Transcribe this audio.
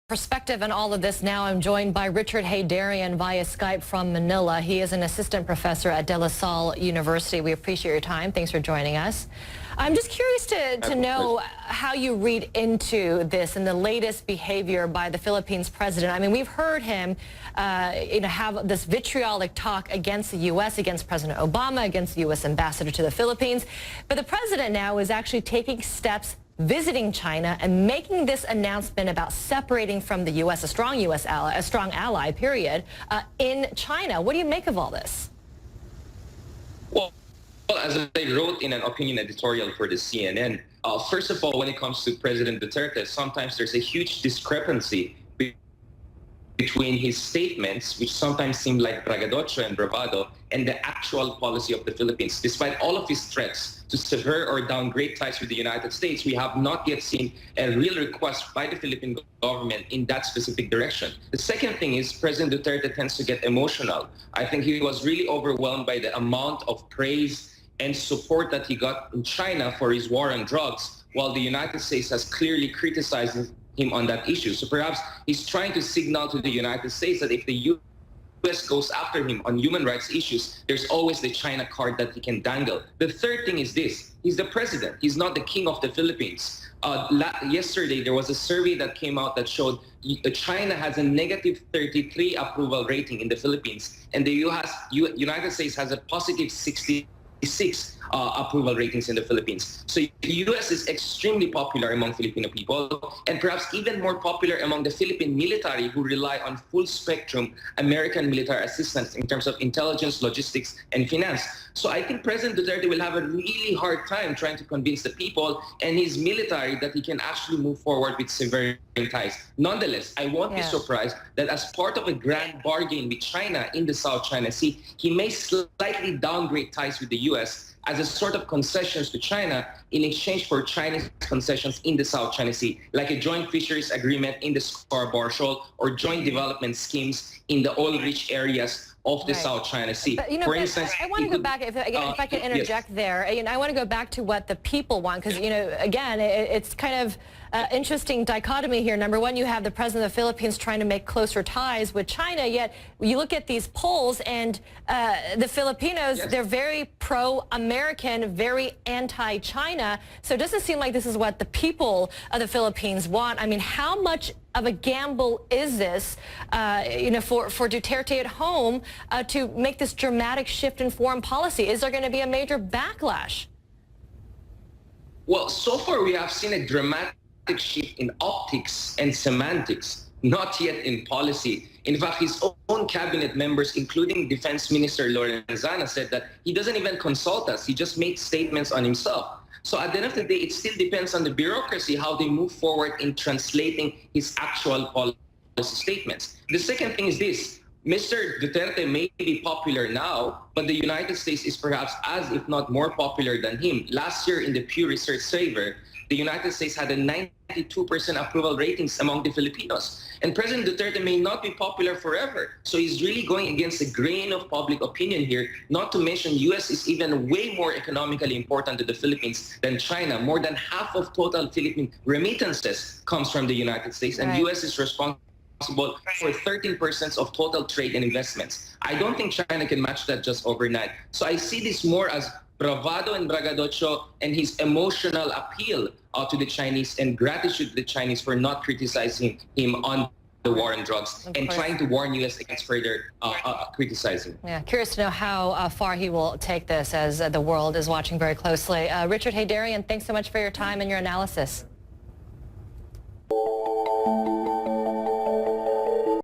Perspective on all of this now. I'm joined by Richard Heydarian via Skype from Manila. He is an assistant professor at De La Salle University. We appreciate your time. Thanks for joining us. I'm just curious to know how you read into this and the latest behavior by the Philippines president. I mean, we've heard him have this vitriolic talk against the U.S., against President Obama, against the U.S. ambassador to the Philippines. But the president now is actually taking steps, visiting China and making this announcement about separating from the U.S., a strong U.S. ally, a strong ally, period, in China. What do you make of all this? Well, as I wrote in an opinion editorial for the CNN, first of all, when it comes to President Duterte, sometimes there's a huge discrepancy between his statements, which sometimes seem like braggadocio and bravado, and the actual policy of the Philippines. Despite all of his threats to sever or downgrade ties with the United States, we have not yet seen a real request by the Philippine government in that specific direction. The second thing is President Duterte tends to get emotional. I think he was really overwhelmed by the amount of praise and support that he got in China for his war on drugs, while the United States has clearly criticized him on that issue. So perhaps he's trying to signal to the United States that if the U.S. goes after him on human rights issues, there's always the China card that he can dangle. The third thing is this: he's the president. He's not the king of the Philippines. Yesterday, there was a survey that came out that showed China has a negative 33 approval rating in the Philippines, and the United States has a positive 66 approval ratings in the Philippines. So the U.S. is extremely popular among Filipino people, and perhaps even more popular among the Philippine military, who rely on full-spectrum American military assistance in terms of intelligence, logistics, and finance. So I think President Duterte will have a really hard time trying to convince the people and his military that he can actually move forward with severing ties. Nonetheless, I won't be surprised that as part of a grand bargain with China in the South China Sea, he may slightly downgrade ties with the U.S. as a sort of concessions to China in exchange for Chinese concessions in the South China Sea, like a joint fisheries agreement in the Scarborough Shoal or joint development schemes in the oil-rich areas of the South China Sea. But, for instance, I want to go back, if I can interject there, I want to go back to what the people want, because, again, it's kind of interesting dichotomy here. Number one, you have the president of the Philippines trying to make closer ties with China, yet you look at these polls and the Filipinos, they're very pro-American, very anti-China. So it doesn't seem like this is what the people of the Philippines want. I mean, how much of a gamble is this, for Duterte at home to make this dramatic shift in foreign policy? Is there going to be a major backlash? Well, so far we have seen a dramatic shift in optics and semantics, not yet in policy. In fact, his own cabinet members, including Defense Minister Lorenzana, said that he doesn't even consult us. He just made statements on himself. So at the end of the day, it still depends on the bureaucracy how they move forward in translating his actual policy statements. The second thing is this: Mr. Duterte may be popular now, but the United States is perhaps as, if not more popular than him. Last year in the Pew Research survey, the United States had a 92% approval ratings among the Filipinos. And President Duterte may not be popular forever. So he's really going against the grain of public opinion here, not to mention U.S. is even way more economically important to the Philippines than China. More than half of total Philippine remittances comes from the United States, and U.S. is responsible for 13% of total trade and investments. I don't think China can match that just overnight. So I see this more as bravado and braggadocio and his emotional appeal to the Chinese and gratitude to the Chinese for not criticizing him on the war on drugs and trying to warn U.S. against further criticizing. Yeah, curious to know how far he will take this as the world is watching very closely. Richard Heydarian, thanks so much for your time and your analysis.